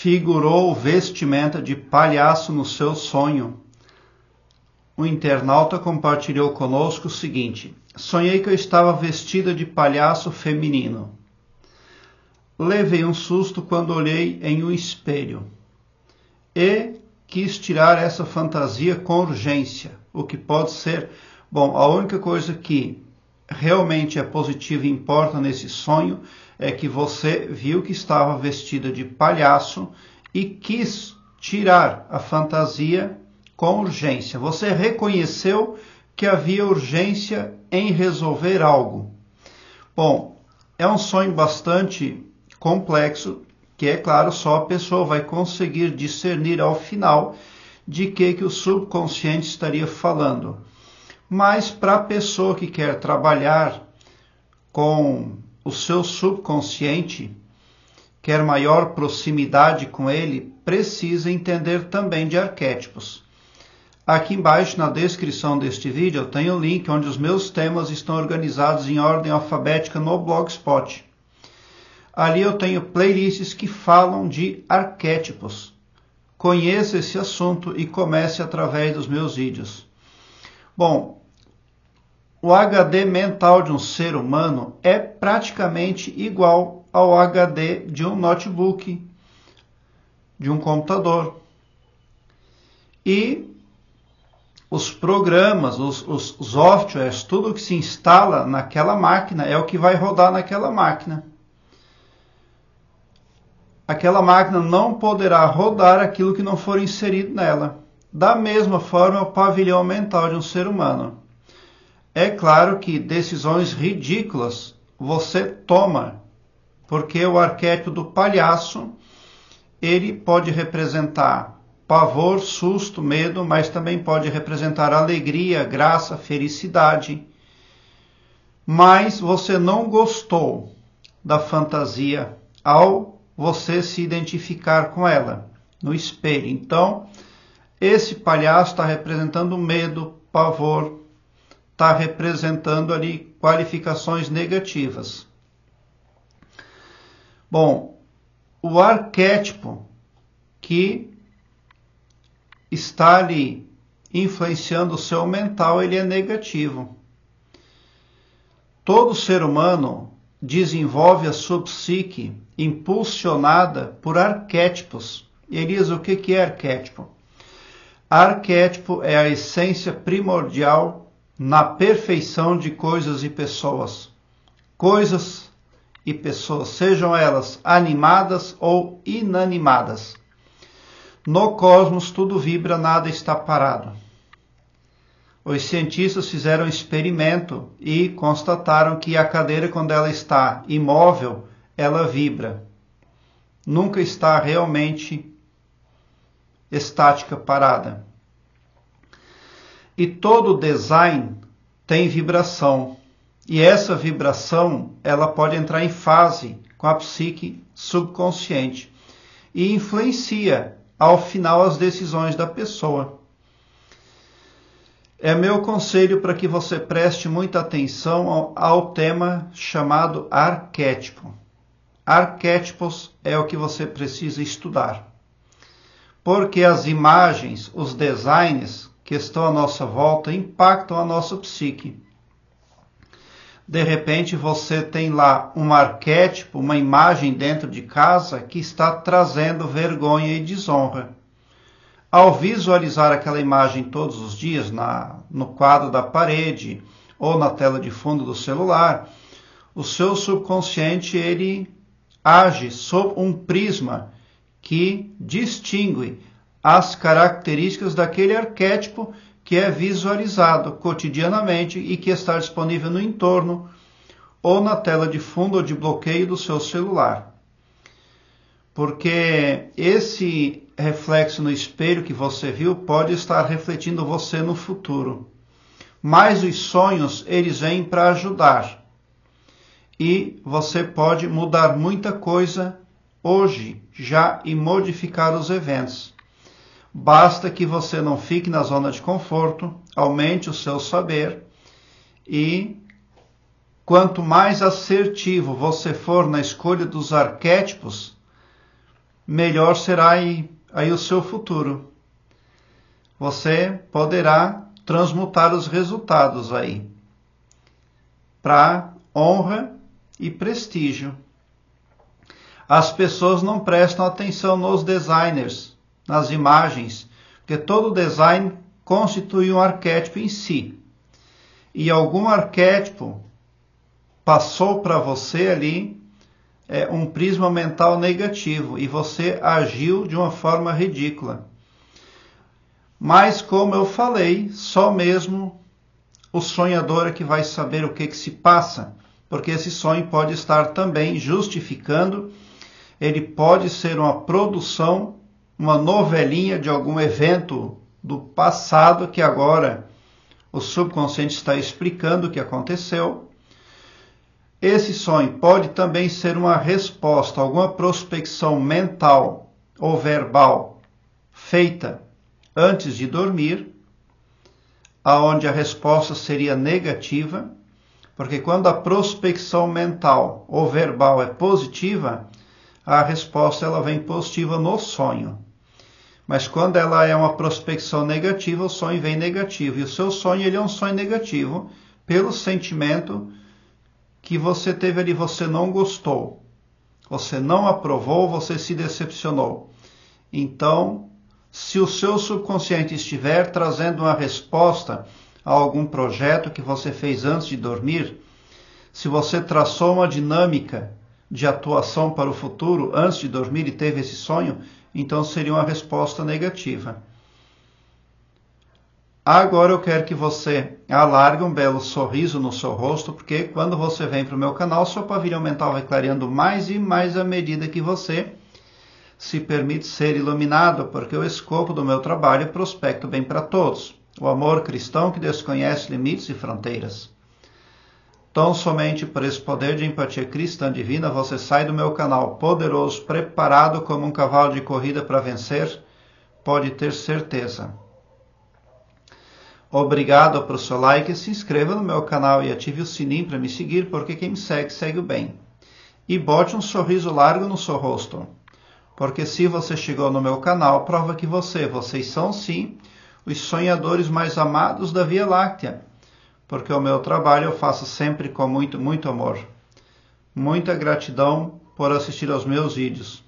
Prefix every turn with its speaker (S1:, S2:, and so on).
S1: figurou vestimenta de palhaço no seu sonho. Um internauta compartilhou conosco o seguinte: sonhei que eu estava vestida de palhaço feminino. Levei um susto quando olhei em um espelho e quis tirar essa fantasia com urgência. O que pode ser? Bom, a única coisa que realmente é positiva e importa nesse sonho é que você viu que estava vestida de palhaço e quis tirar a fantasia com urgência. Você reconheceu que havia urgência em resolver algo. Bom, é um sonho bastante complexo, que é claro, só a pessoa vai conseguir discernir ao final de que o subconsciente estaria falando. Mas para a pessoa que quer trabalhar com o seu subconsciente, quer maior proximidade com ele, precisa entender também de arquétipos. Aqui embaixo na descrição deste vídeo eu tenho o link onde os meus temas estão organizados em ordem alfabética no Blogspot. Ali eu tenho playlists que falam de arquétipos. Conheça esse assunto e comece através dos meus vídeos. Bom, o HD mental de um ser humano é praticamente igual ao HD de um notebook, de um computador. E os programas, os softwares, tudo que se instala naquela máquina é o que vai rodar naquela máquina. Aquela máquina não poderá rodar aquilo que não for inserido nela. Da mesma forma, é o pavilhão mental de um ser humano. É claro que decisões ridículas você toma, porque o arquétipo do palhaço, ele pode representar pavor, susto, medo, mas também pode representar alegria, graça, felicidade. Mas você não gostou da fantasia ao você se identificar com ela no espelho. Então, esse palhaço está representando medo, pavor, está representando ali qualificações negativas. Bom, o arquétipo que está ali influenciando o seu mental, ele é negativo. Todo ser humano desenvolve a sua psique impulsionada por arquétipos. Elias, o que é arquétipo? Arquétipo é a essência primordial na perfeição de coisas e pessoas. Coisas e pessoas, sejam elas animadas ou inanimadas. No cosmos tudo vibra, nada está parado. Os cientistas fizeram um experimento e constataram que a cadeira, quando ela está imóvel, ela vibra. Nunca está realmente estática, parada. E todo design tem vibração. E essa vibração, ela pode entrar em fase com a psique subconsciente e influencia ao final as decisões da pessoa. É meu conselho para que você preste muita atenção ao tema chamado arquétipo. Arquétipos é o que você precisa estudar. Porque as imagens, os designs que estão à nossa volta impactam a nossa psique. De repente você tem lá um arquétipo, uma imagem dentro de casa que está trazendo vergonha e desonra. Ao visualizar aquela imagem todos os dias no quadro da parede ou na tela de fundo do celular, o seu subconsciente ele age sob um prisma que distingue as características daquele arquétipo que é visualizado cotidianamente e que está disponível no entorno ou na tela de fundo ou de bloqueio do seu celular. Porque esse reflexo no espelho que você viu pode estar refletindo você no futuro. Mas os sonhos, eles vêm para ajudar. E você pode mudar muita coisa hoje já e modificar os eventos. Basta que você não fique na zona de conforto, aumente o seu saber e quanto mais assertivo você for na escolha dos arquétipos, melhor será aí o seu futuro. Você poderá transmutar os resultados aí para honra e prestígio. As pessoas não prestam atenção nos designers, nas imagens, porque todo design constitui um arquétipo em si. E algum arquétipo passou para você ali um prisma mental negativo e você agiu de uma forma ridícula. Mas, como eu falei, só mesmo o sonhador é que vai saber o que se passa, porque esse sonho pode estar também justificando, ele pode ser uma produção, uma novelinha de algum evento do passado que agora o subconsciente está explicando o que aconteceu. Esse sonho pode também ser uma resposta, alguma prospecção mental ou verbal feita antes de dormir, aonde a resposta seria negativa, porque quando a prospecção mental ou verbal é positiva, a resposta ela vem positiva no sonho. Mas quando ela é uma prospecção negativa, o sonho vem negativo. E o seu sonho ele é um sonho negativo pelo sentimento que você teve ali, você não gostou, você não aprovou, você se decepcionou. Então, se o seu subconsciente estiver trazendo uma resposta a algum projeto que você fez antes de dormir, se você traçou uma dinâmica de atuação para o futuro antes de dormir e teve esse sonho, então seria uma resposta negativa. Agora eu quero que você alargue um belo sorriso no seu rosto, porque quando você vem para o meu canal, seu pavilhão mental vai clareando mais e mais à medida que você se permite ser iluminado, porque o escopo do meu trabalho é prospecto bem para todos. O amor cristão que desconhece limites e fronteiras. Tão somente por esse poder de empatia cristã divina, você sai do meu canal poderoso, preparado como um cavalo de corrida para vencer, pode ter certeza. Obrigado pelo seu like, se inscreva no meu canal e ative o sininho para me seguir, porque quem me segue, segue o bem. E bote um sorriso largo no seu rosto, porque se você chegou no meu canal, prova que vocês são sim os sonhadores mais amados da Via Láctea, porque o meu trabalho eu faço sempre com muito, muito amor. Muita gratidão por assistir aos meus vídeos.